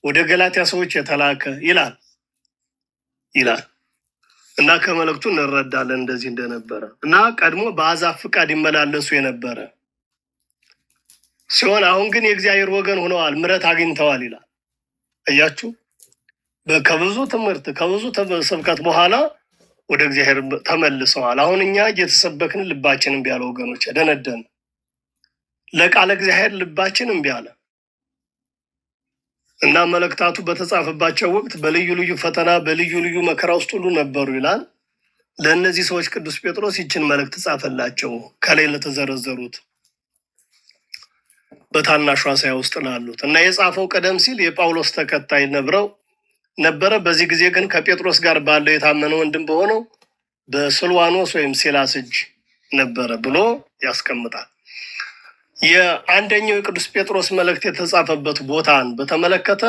ወደ ገላትያ ሰዎች የተላከ ይላል እና ከመልእክቱ እንረዳለን እንደዚህ እንደነበረ እና ቀድሞ በአሕዛብ ፍቃድ ይመላለሱ የነበረ ሲሆን አሁን ግን የእግዚአብሔር ወገን ሆነዋል፣ ምሕረት አግኝተዋል ይላል። አያችሁ፣ ከብዙ ትምህርት ከብዙ ስብከት በኋላ ወደ እግዚአብሔር ተመልሰዋል። አሁን እኛ እየተሰበክን ልባችን እምቢ አለ ወገኖች፣ ደነደን። ለቃለ እግዚአብሔር ልባችን እምቢ አለ እና መልእክታቱ በተጻፈባቸው ወቅት በልዩ ልዩ ፈተና በልዩ ልዩ መከራ ውስጥ ሁሉ ነበሩ ይላል። ለእነዚህ ሰዎች ቅዱስ ጴጥሮስ ይችን መልእክት ጻፈላቸው። ከላይ ለተዘረዘሩት በታናሿ እስያ ውስጥ ላሉት እና የጻፈው ቀደም ሲል የጳውሎስ ተከታይ ነበረ። በዚህ ጊዜ ግን ከጴጥሮስ ጋር ባለው የታመነ ወንድም በሆነው በስልዋኖስ ወይም ሲላስ እጅ ነበረ ብሎ ያስቀምጣል። የአንደኛው የቅዱስ ጴጥሮስ መልእክት የተጻፈበት ቦታን በተመለከተ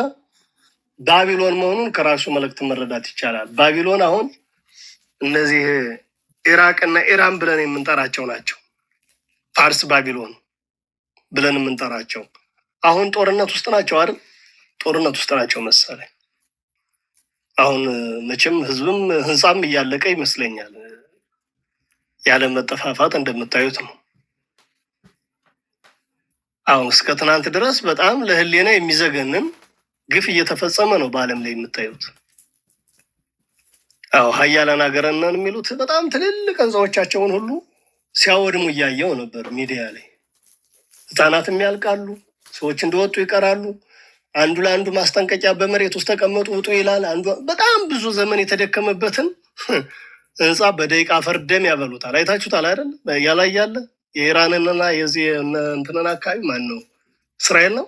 ባቢሎን መሆኑን ከራሱ መልእክት መረዳት ይቻላል። ባቢሎን አሁን እነዚህ ኢራቅና ኢራን ብለን የምንጠራቸው ናቸው። ፋርስ ባቢሎን ብለን የምንጠራቸው አሁን ጦርነት ውስጥ ናቸው አይደል? ጦርነት ውስጥ ናቸው መሰለኝ። አሁን መቼም ህዝብም ህንፃም እያለቀ ይመስለኛል። ያለ መጠፋፋት እንደምታዩት ነው። አሁን እስከ ትናንት ድረስ በጣም ለህሊና የሚዘገንን ግፍ እየተፈጸመ ነው በዓለም ላይ የምታዩት። አዎ ሀያላን ሀገርነን የሚሉት በጣም ትልልቅ ህንፃዎቻቸውን ሁሉ ሲያወድሙ እያየው ነበር ሚዲያ ላይ። ህፃናትም ያልቃሉ፣ ሰዎች እንደወጡ ይቀራሉ። አንዱ ለአንዱ ማስጠንቀቂያ በመሬት ውስጥ ተቀመጡ ውጡ ይላል። አንዱ በጣም ብዙ ዘመን የተደከመበትን ህንፃ በደቂቃ ፈርደም ያበሉታል። አይታችሁታል አይደል? ያላይ ያለ የኢራንና የዚህ እንትንን አካባቢ ማን ነው? እስራኤል ነው።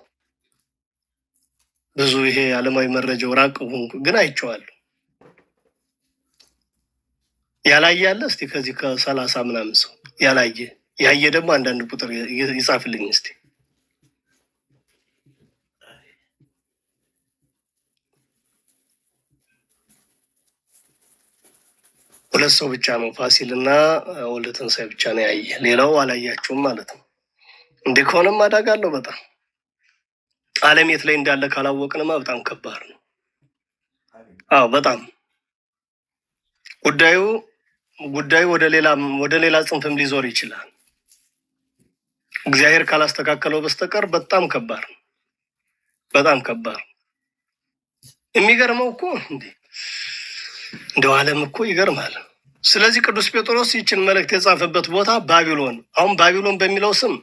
ብዙ ይሄ ዓለማዊ መረጃው ራቅ ሆንኩ ግን አይቼዋለሁ። ያላያለ እስቲ ከዚህ ከ30 ምናምን ሰው ያየ ደግሞ አንዳንድ ቁጥር ይጻፍልኝ እስቲ። ሁለት ሰው ብቻ ነው፣ ፋሲል እና ወልደ ትንሳኤ ብቻ ነው ያየ። ሌላው አላያችሁም ማለት ነው። እንዲህ ከሆነም አደጋለሁ በጣም። ዓለም የት ላይ እንዳለ ካላወቅንማ በጣም ከባድ ነው። አዎ በጣም ጉዳዩ ወደ ሌላ ጽንፍም ሊዞር ይችላል። እግዚአብሔር ካላስተካከለው በስተቀር በጣም ከባድ ነው። በጣም ከባድ። የሚገርመው እኮ እንደው ዓለም እኮ ይገርማል። ስለዚህ ቅዱስ ጴጥሮስ ይችን መልእክት የጻፈበት ቦታ ባቢሎን፣ አሁን ባቢሎን በሚለው ስም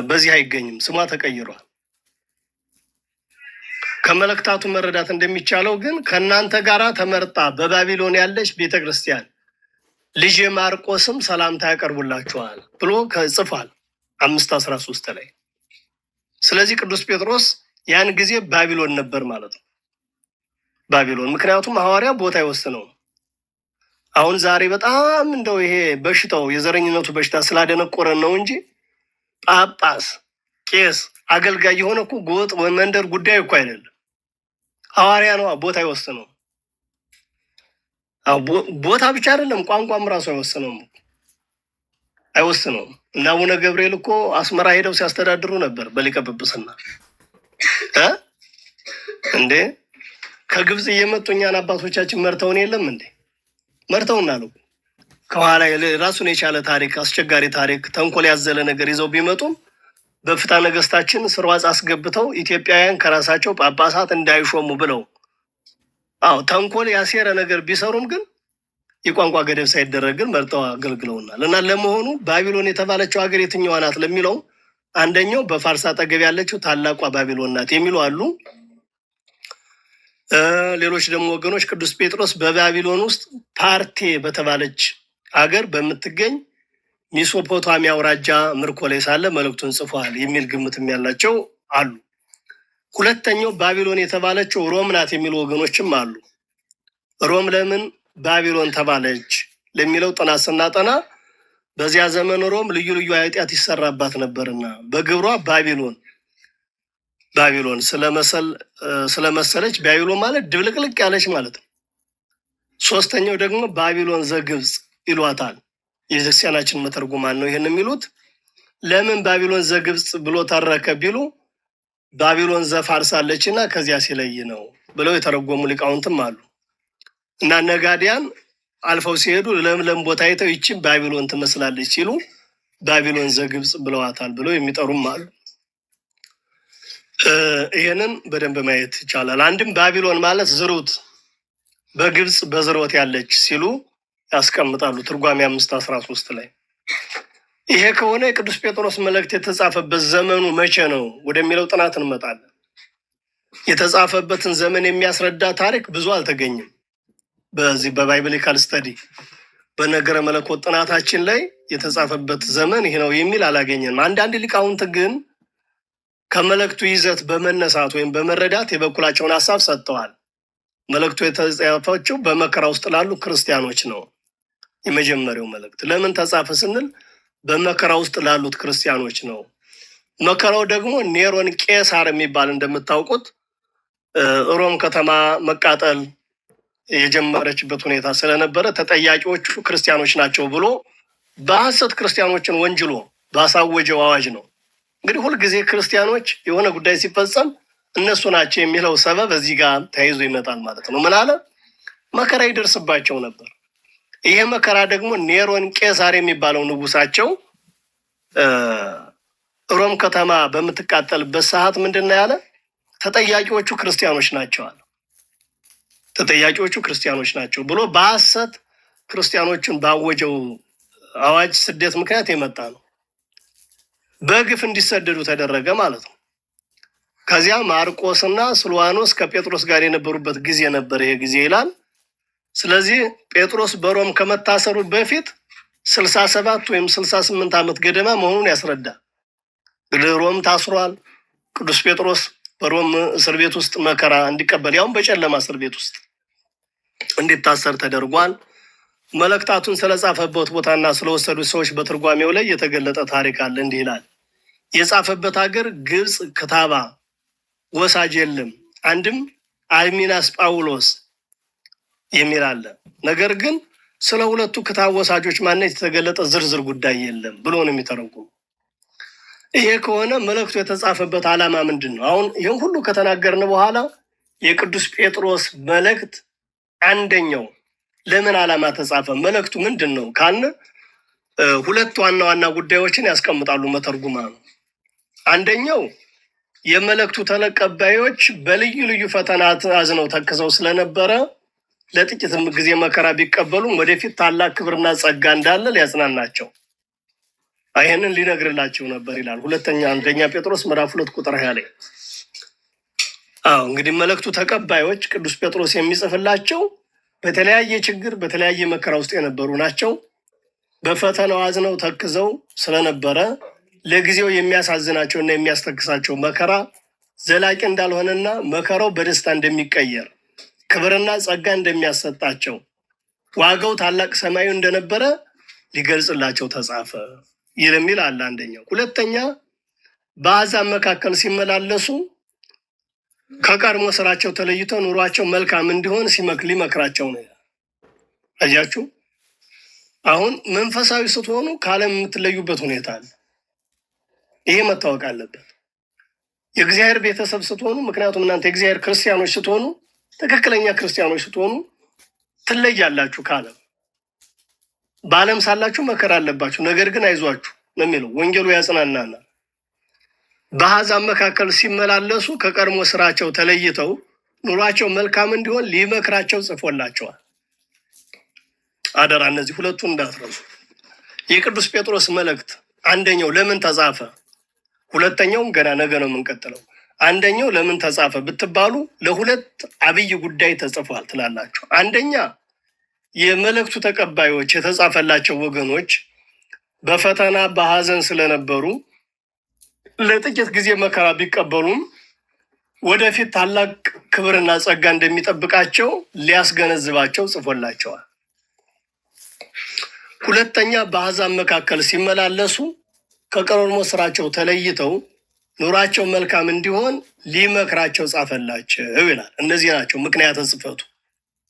በዚህ አይገኝም፣ ስሟ ተቀይሯል። ከመልእክታቱ መረዳት እንደሚቻለው ግን ከእናንተ ጋር ተመርጣ በባቢሎን ያለች ቤተክርስቲያን ልጅ ማርቆስም ሰላምታ ያቀርቡላችኋል ብሎ ጽፏል 5:13 ላይ። ስለዚህ ቅዱስ ጴጥሮስ ያን ጊዜ ባቢሎን ነበር ማለት ነው። ባቢሎን ምክንያቱም ሐዋርያ ቦታ ይወስነው። አሁን ዛሬ በጣም እንደው ይሄ በሽታው የዘረኝነቱ በሽታ ስላደነቆረን ነው እንጂ ጳጳስ፣ ቄስ፣ አገልጋይ የሆነ እኮ ጎጥ መንደር ጉዳይ እኮ አይደለም። ሐዋርያ ነው ቦታ ይወስነው። ቦታ ብቻ አይደለም ቋንቋም ራሱ አይወስነውም። እና አቡነ ገብርኤል እኮ አስመራ ሄደው ሲያስተዳድሩ ነበር በሊቀ ጵጵስና እንዴ። ከግብፅ እየመጡ እኛን አባቶቻችን መርተውን የለም እንዴ? መርተውናል። ከኋላ ራሱን የቻለ ታሪክ፣ አስቸጋሪ ታሪክ፣ ተንኮል ያዘለ ነገር ይዘው ቢመጡም በፍትሐ ነገስታችን ስርዋጽ አስገብተው ኢትዮጵያውያን ከራሳቸው ጳጳሳት እንዳይሾሙ ብለው ተንኮል ያሴረ ነገር ቢሰሩም ግን የቋንቋ ገደብ ሳይደረግ ግን መርጠው አገልግለውናል። እና ለመሆኑ ባቢሎን የተባለችው ሀገር የትኛዋ ናት ለሚለው አንደኛው በፋርስ አጠገብ ያለችው ታላቋ ባቢሎን ናት የሚሉ አሉ። ሌሎች ደግሞ ወገኖች ቅዱስ ጴጥሮስ በባቢሎን ውስጥ ፓርቴ በተባለች አገር በምትገኝ ሜሶፖታሚያ አውራጃ ምርኮ ላይ ሳለ መልእክቱን ጽፏል የሚል ግምትም ያላቸው አሉ። ሁለተኛው ባቢሎን የተባለችው ሮም ናት የሚሉ ወገኖችም አሉ። ሮም ለምን ባቢሎን ተባለች ለሚለው ጥናት ስናጠና በዚያ ዘመን ሮም ልዩ ልዩ ኃጢአት ይሰራባት ነበርና በግብሯ ባቢሎን ስለመሰለች ባቢሎን ማለት ድብልቅልቅ ያለች ማለት ነው። ሶስተኛው ደግሞ ባቢሎን ዘግብጽ ይሏታል። የክርስቲያናችን መተርጉማን ነው ይህን የሚሉት። ለምን ባቢሎን ዘግብጽ ብሎ ተረከ ቢሉ ባቢሎን ዘፋርሳለች እና ከዚያ ሲለይ ነው ብለው የተረጎሙ ሊቃውንትም አሉ። እና ነጋዴያን አልፈው ሲሄዱ ለምለም ቦታ አይተው ይቺ ባቢሎን ትመስላለች ሲሉ ባቢሎን ዘግብጽ ብለዋታል ብለው የሚጠሩም አሉ። ይሄንን በደንብ ማየት ይቻላል። አንድም ባቢሎን ማለት ዝሩት በግብጽ በዝሮት ያለች ሲሉ ያስቀምጣሉ ትርጓሜ 5:13 ላይ። ይሄ ከሆነ የቅዱስ ጴጥሮስ መልእክት የተጻፈበት ዘመኑ መቼ ነው ወደሚለው ጥናት እንመጣለን። የተጻፈበትን ዘመን የሚያስረዳ ታሪክ ብዙ አልተገኘም። በዚህ በባይብሊካል ስተዲ በነገረ መለኮት ጥናታችን ላይ የተጻፈበት ዘመን ይሄ ነው የሚል አላገኘንም። አንዳንድ ሊቃውንት ግን ከመልእክቱ ይዘት በመነሳት ወይም በመረዳት የበኩላቸውን ሀሳብ ሰጥተዋል። መልእክቱ የተጻፈችው በመከራ ውስጥ ላሉ ክርስቲያኖች ነው። የመጀመሪያው መልእክት ለምን ተጻፈ ስንል በመከራ ውስጥ ላሉት ክርስቲያኖች ነው። መከራው ደግሞ ኔሮን ቄሳር የሚባል እንደምታውቁት ሮም ከተማ መቃጠል የጀመረችበት ሁኔታ ስለነበረ ተጠያቂዎቹ ክርስቲያኖች ናቸው ብሎ በሐሰት ክርስቲያኖችን ወንጅሎ ባሳወጀው አዋጅ ነው። እንግዲህ ሁልጊዜ ክርስቲያኖች የሆነ ጉዳይ ሲፈጸም እነሱ ናቸው የሚለው ሰበብ እዚህ ጋር ተያይዞ ይመጣል ማለት ነው። ምን አለ? መከራ ይደርስባቸው ነበር። ይሄ መከራ ደግሞ ኔሮን ቄሳር የሚባለው ንጉሳቸው ሮም ከተማ በምትቃጠልበት ሰዓት ምንድነው ያለ? ተጠያቂዎቹ ክርስቲያኖች ናቸው አለ። ተጠያቂዎቹ ክርስቲያኖች ናቸው ብሎ በሐሰት ክርስቲያኖችን ባወጀው አዋጅ ስደት ምክንያት የመጣ ነው። በግፍ እንዲሰደዱ ተደረገ ማለት ነው። ከዚያ ማርቆስና ስልዋኖስ ከጴጥሮስ ጋር የነበሩበት ጊዜ ነበር ይሄ ጊዜ ይላል። ስለዚህ ጴጥሮስ በሮም ከመታሰሩ በፊት 67 ወይም 68 ዓመት ገደማ መሆኑን ያስረዳል። እንግዲህ ሮም ታስሯል። ቅዱስ ጴጥሮስ በሮም እስር ቤት ውስጥ መከራ እንዲቀበል ያውም በጨለማ እስር ቤት ውስጥ እንዲታሰር ተደርጓል። መልእክታቱን ስለጻፈበት ቦታና ስለወሰዱት ሰዎች በትርጓሜው ላይ የተገለጠ ታሪክ አለ። እንዲህ ይላል። የጻፈበት ሀገር ግብጽ ክታባ ወሳጅ የለም፣ አንድም አልሚናስ ጳውሎስ የሚል አለ። ነገር ግን ስለ ሁለቱ ክታብ ወሳጆች ማንነት የተገለጠ ዝርዝር ጉዳይ የለም ብሎ ነው የሚተረጉሙ። ይሄ ከሆነ መልእክቱ የተጻፈበት ዓላማ ምንድን ነው? አሁን ይህን ሁሉ ከተናገርን በኋላ የቅዱስ ጴጥሮስ መልእክት አንደኛው ለምን ዓላማ ተጻፈ? መልእክቱ ምንድን ነው ካልን ሁለት ዋና ዋና ጉዳዮችን ያስቀምጣሉ መተርጉማኑ። አንደኛው የመልእክቱ ተቀባዮች በልዩ ልዩ ፈተና አዝነው ተክዘው ስለነበረ ለጥቂት ጊዜ መከራ ቢቀበሉም ወደፊት ታላቅ ክብርና ጸጋ እንዳለ ሊያጽናናቸው ይህንን ሊነግርላቸው ነበር ይላል። አንደኛ ጴጥሮስ ምዕራፍ 2 ቁጥር 20 ላይ። እንግዲህ መልእክቱ ተቀባዮች ቅዱስ ጴጥሮስ የሚጽፍላቸው በተለያየ ችግር በተለያየ መከራ ውስጥ የነበሩ ናቸው። በፈተናው አዝነው ተክዘው ስለነበረ ለጊዜው የሚያሳዝናቸው እና የሚያስተክሳቸው መከራ ዘላቂ እንዳልሆነና መከራው በደስታ እንደሚቀየር ክብርና ጸጋ እንደሚያሰጣቸው ዋጋው ታላቅ ሰማያዊ እንደነበረ ሊገልጽላቸው ተጻፈ የሚል አለ አንደኛው። ሁለተኛ በአሕዛብ መካከል ሲመላለሱ ከቀድሞ ስራቸው ተለይተው ኑሯቸው መልካም እንዲሆን ሊመክራቸው ነው። አያችሁ፣ አሁን መንፈሳዊ ስትሆኑ ከዓለም የምትለዩበት ሁኔታ አለ። ይሄ መታወቅ አለበት። የእግዚአብሔር ቤተሰብ ስትሆኑ፣ ምክንያቱም እናንተ የእግዚአብሔር ክርስቲያኖች ስትሆኑ፣ ትክክለኛ ክርስቲያኖች ስትሆኑ ትለያላችሁ ከዓለም። በዓለም ሳላችሁ መከራ አለባችሁ፣ ነገር ግን አይዟችሁ ነው የሚለው ወንጌሉ ያጽናናናል። በአሕዛብ መካከል ሲመላለሱ ከቀድሞ ስራቸው ተለይተው ኑሯቸው መልካም እንዲሆን ሊመክራቸው ጽፎላቸዋል። አደራ እነዚህ ሁለቱን እንዳትረሱ። የቅዱስ ጴጥሮስ መልእክት አንደኛው ለምን ተጻፈ? ሁለተኛውም ገና ነገ ነው የምንቀጥለው። አንደኛው ለምን ተጻፈ ብትባሉ ለሁለት አብይ ጉዳይ ተጽፏል ትላላችሁ። አንደኛ የመልእክቱ ተቀባዮች የተጻፈላቸው ወገኖች በፈተና በሐዘን ስለነበሩ ለጥቂት ጊዜ መከራ ቢቀበሉም ወደፊት ታላቅ ክብርና ጸጋ እንደሚጠብቃቸው ሊያስገነዝባቸው ጽፎላቸዋል። ሁለተኛ በአሕዛብ መካከል ሲመላለሱ ከቀድሞ ስራቸው ተለይተው ኑራቸው መልካም እንዲሆን ሊመክራቸው ጻፈላቸው ይላል። እነዚህ ናቸው ምክንያተ ጽሕፈቱ።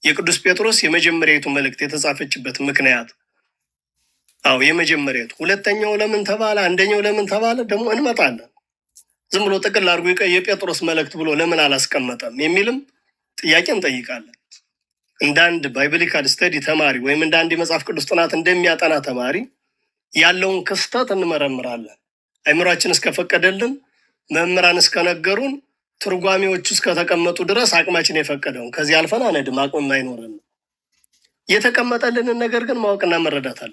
የቅዱስ ጴጥሮስ የመጀመሪያቱ መልእክት የተጻፈችበት ምክንያት የመጀመሪያቱ። ሁለተኛው ለምን ተባለ? አንደኛው ለምን ተባለ? ደግሞ እንመጣለን። ዝም ብሎ ጥቅል አድርጎ የጴጥሮስ መልእክት ብሎ ለምን አላስቀመጠም የሚልም ጥያቄ እንጠይቃለን። እንደ አንድ ባይብሊካል ስተዲ ተማሪ ወይም እንደ አንድ የመጽሐፍ ቅዱስ ጥናት እንደሚያጠና ተማሪ ያለውን ክስተት እንመረምራለን። አይምሯችን እስከፈቀደልን፣ መምህራን እስከነገሩን፣ ትርጓሜዎቹ እስከተቀመጡ ድረስ አቅማችን የፈቀደውን ከዚህ አልፈን አንሄድም። አቅምም አይኖረንም። የተቀመጠልንን ነገር ግን ማወቅና መረዳት አለ።